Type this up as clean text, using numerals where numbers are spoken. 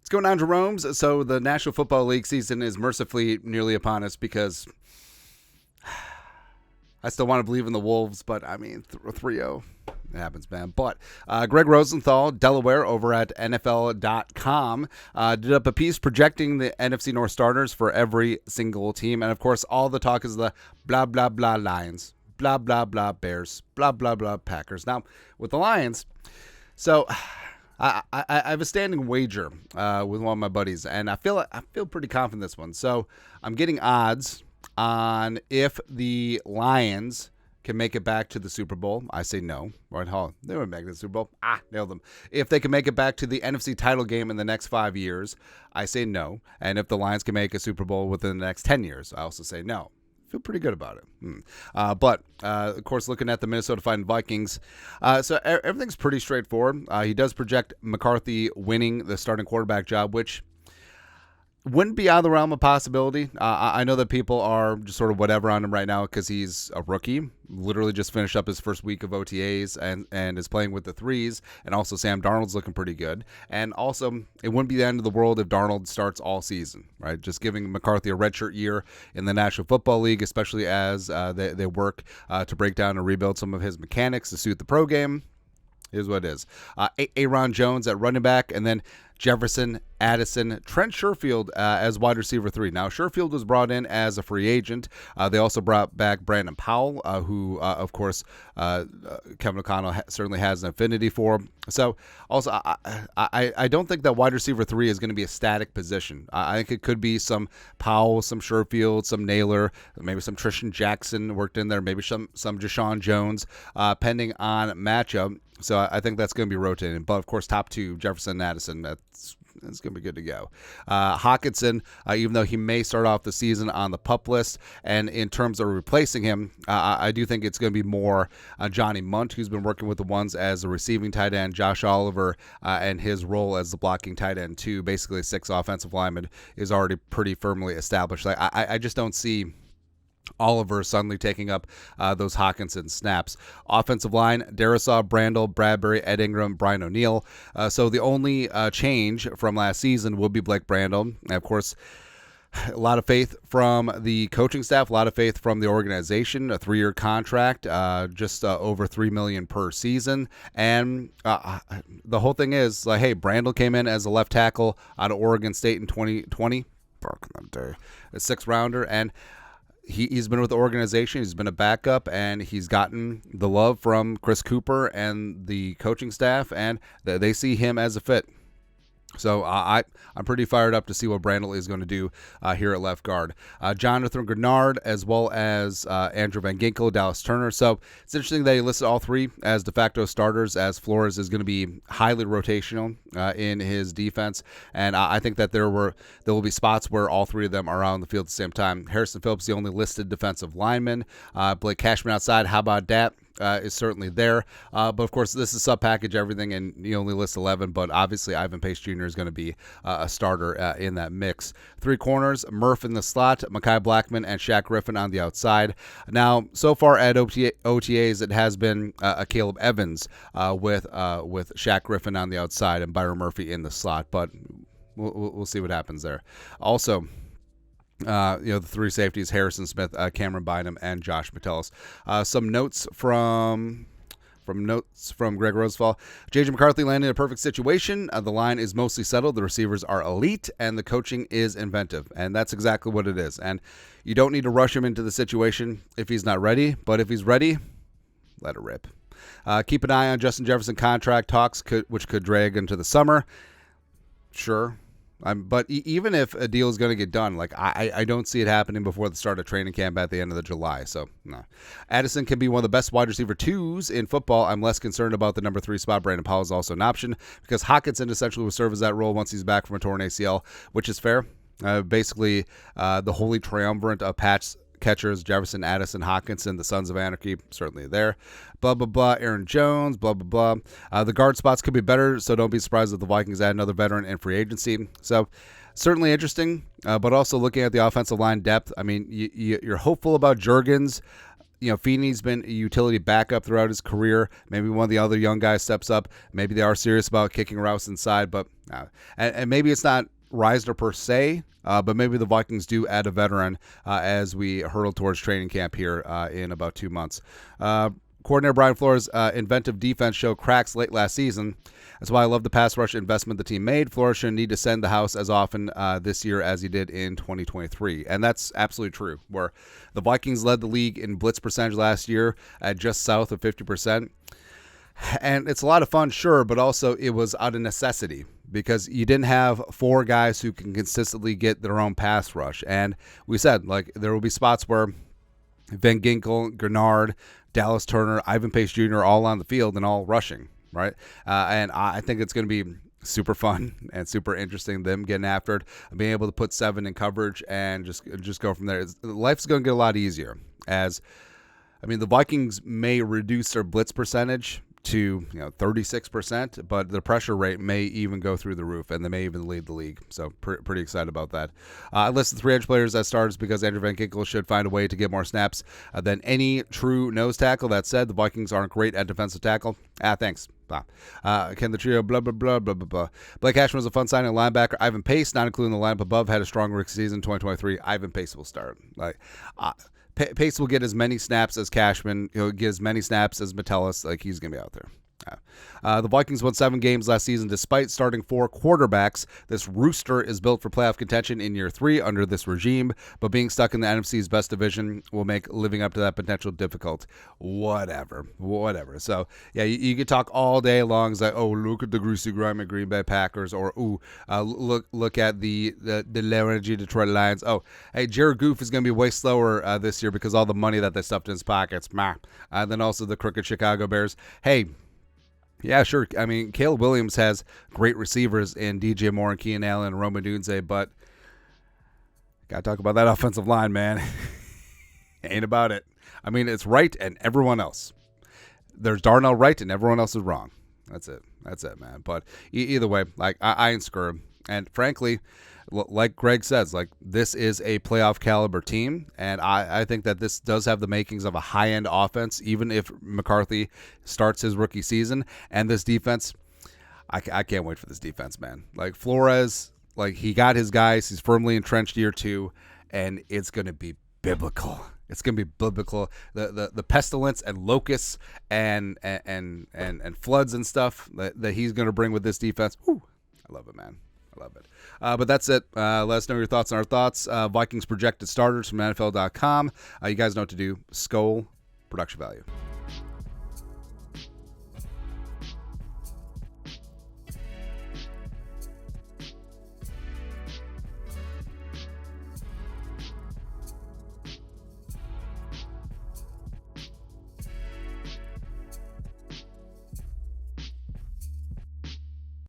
What's going on, Jeromes? So the National Football League season is mercifully nearly upon us because I still want to believe in the Wolves, but I mean, 3-0. It happens, man. But Greg Rosenthal, Delaware, over at NFL.com, did up a piece projecting the NFC North starters for every single team. And, of course, all the talk is the blah, blah, blah Lions, blah, blah, blah Bears, blah, blah, blah Packers. Now, with the Lions, so I have a standing wager with one of my buddies, and I feel pretty confident in this one. So I'm getting odds on if the Lions can make it back to the Super Bowl. I say no. Right, they would make it to the Super Bowl. Nailed them. If they can make it back to the NFC title game in the next 5 years, I say no. And if the Lions can make a Super Bowl within the next 10 years, I also say no. Feel pretty good about it. But, of course, looking at the Minnesota Vikings, so everything's pretty straightforward. He does project McCarthy winning the starting quarterback job, which wouldn't be out of the realm of possibility. I know that people are just sort of whatever on him right now because he's a rookie, literally just finished up his first week of OTAs and is playing with the threes. And also Sam Darnold's looking pretty good. And also, it wouldn't be the end of the world if Darnold starts all season, right? Just giving McCarthy a redshirt year in the National Football League, especially as they work to break down and rebuild some of his mechanics to suit the pro game. Is what it is. Aaron Jones at running back, and then Jefferson, Addison, Trent Sherfield as wide receiver 3. Now, Sherfield was brought in as a free agent. They also brought back Brandon Powell, who, of course, Kevin O'Connell certainly has an affinity for. So, also, I don't think that wide receiver 3 is going to be a static position. I think it could be some Powell, some Sherfield, some Naylor, maybe some Tristan Jackson worked in there, maybe some Deshaun Jones, pending on matchup. So I think that's going to be rotating. But, of course, top 2, Jefferson and Addison, that's going to be good to go. Hawkinson, even though he may start off the season on the PUP list, and in terms of replacing him, I do think it's going to be more Johnny Munt, who's been working with the ones as a receiving tight end, Josh Oliver, and his role as the blocking tight end, too. Basically, 6 offensive linemen is already pretty firmly established. I just don't see Oliver suddenly taking up those Hawkinson snaps. Offensive line, Darisaw, Brandel, Bradbury, Ed Ingram, Brian O'Neill. So the only change from last season will be Blake Brandel. And of course, a lot of faith from the coaching staff, a lot of faith from the organization, a 3-year contract, just over $3 million per season. And the whole thing is, like, hey, Brandel came in as a left tackle out of Oregon State in 2020, back in the day, a 6th rounder, and he's been with the organization. He's been a backup, and he's gotten the love from Chris Cooper and the coaching staff, and they see him as a fit. So I'm pretty fired up to see what Brandel is going to do here at left guard. Jonathan Grenard, as well as Andrew Van Ginkel, Dallas Turner. So it's interesting that he listed all 3 as de facto starters, as Flores is going to be highly rotational in his defense. And I think that there will be spots where all 3 of them are on the field at the same time. Harrison Phillips, the only listed defensive lineman. Blake Cashman outside. How about that? Is certainly there. But, of course, this is sub-package everything, and you only list 11. But, obviously, Ivan Pace Jr. is going to be a starter in that mix. 3 corners, Murph in the slot, Mekhi Blackman, and Shaq Griffin on the outside. Now, so far at OTAs, it has been a Caleb Evans with Shaq Griffin on the outside and Byron Murphy in the slot. But we'll see what happens there. Also, the 3 safeties, Harrison Smith, Cameron Bynum, and Josh Metellus. Some notes from Greg Rosenthal. J.J. McCarthy landed in a perfect situation. The line is mostly settled. The receivers are elite, and the coaching is inventive. And that's exactly what it is. And you don't need to rush him into the situation if he's not ready. But if he's ready, let it rip. Keep an eye on Justin Jefferson contract talks, which could drag into the summer. Sure. But even if a deal is going to get done, like I don't see it happening before the start of training camp at the end of July. So, no. Addison can be one of the best wide receiver 2s in football. I'm less concerned about the number 3 spot. Brandon Powell is also an option because Hawkinson essentially will serve as that role once he's back from a torn ACL, which is fair. Basically, the holy triumvirate of Pat's catchers, Jefferson, Addison, Hawkinson, the Sons of Anarchy, certainly there. Blah, blah, blah. Aaron Jones, blah, blah, blah. The guard spots could be better, so don't be surprised if the Vikings add another veteran in free agency. So, certainly interesting, but also looking at the offensive line depth. I mean, you're hopeful about Juergens. Feeney's been a utility backup throughout his career. Maybe one of the other young guys steps up. Maybe they are serious about kicking routes inside, but and maybe it's not Reisner per se, but maybe the Vikings do add a veteran as we hurtle towards training camp here in about 2 months. Coordinator Brian Flores' inventive defense showed cracks late last season. That's why I love the pass rush investment the team made. Flores shouldn't need to send the house as often this year as he did in 2023. And that's absolutely true, where the Vikings led the league in blitz percentage last year at just south of 50%. And it's a lot of fun, sure, but also it was out of necessity because you didn't have 4 guys who can consistently get their own pass rush. And we said, there will be spots where Van Ginkel, Gernard, Dallas Turner, Ivan Pace Jr. are all on the field and all rushing, right? And I think it's going to be super fun and super interesting, them getting after it, being able to put 7 in coverage and just go from there. Life's going to get a lot easier the Vikings may reduce their blitz percentage to 36%, but the pressure rate may even go through the roof, and they may even lead the league. So pretty excited about that. I listed 3 edge players as starters because Andrew Van Ginkel should find a way to get more snaps than any true nose tackle. That said, the Vikings aren't great at defensive tackle. Thanks. Can the trio blah, blah, blah, blah, blah, blah. Blake Cashman was a fun signing. Linebacker Ivan Pace, not including the lineup above, had a strong rookie season 2023. Ivan Pace will start. Pace will get as many snaps as Cashman. He'll get as many snaps as Metellus. He's going to be out there. The Vikings won 7 games last season despite starting 4 quarterbacks. This rooster is built for playoff contention in year 3 under this regime, but being stuck in the NFC's best division will make living up to that potential difficult. Whatever. So, yeah, you could talk all day long. It's look at the greasy, grimy Green Bay Packers, or look at the Energy Detroit Lions. Jared Goff is going to be way slower this year because all the money that they stuffed in his pockets. Then also the crooked Chicago Bears. Hey, yeah, sure. Caleb Williams has great receivers in DJ Moore and Keenan Allen and Roma Dunze, but got to talk about that offensive line, man. Ain't about it. It's right and everyone else. There's Darnell right and everyone else is wrong. That's it, man. But either way, I ain't scared. And frankly, like Greg says, this is a playoff caliber team, and I think that this does have the makings of a high-end offense, even if McCarthy starts his rookie season. And this defense, I can't wait for this defense, man. Flores, he got his guys. He's firmly entrenched year 2, and it's going to be biblical. It's going to be biblical. The pestilence and locusts and floods and stuff that he's going to bring with this defense. Whew, I love it, man. I love it. But that's it. Let us know your thoughts on our thoughts. Vikings projected starters from NFL.com. You guys know what to do. Skol, production value.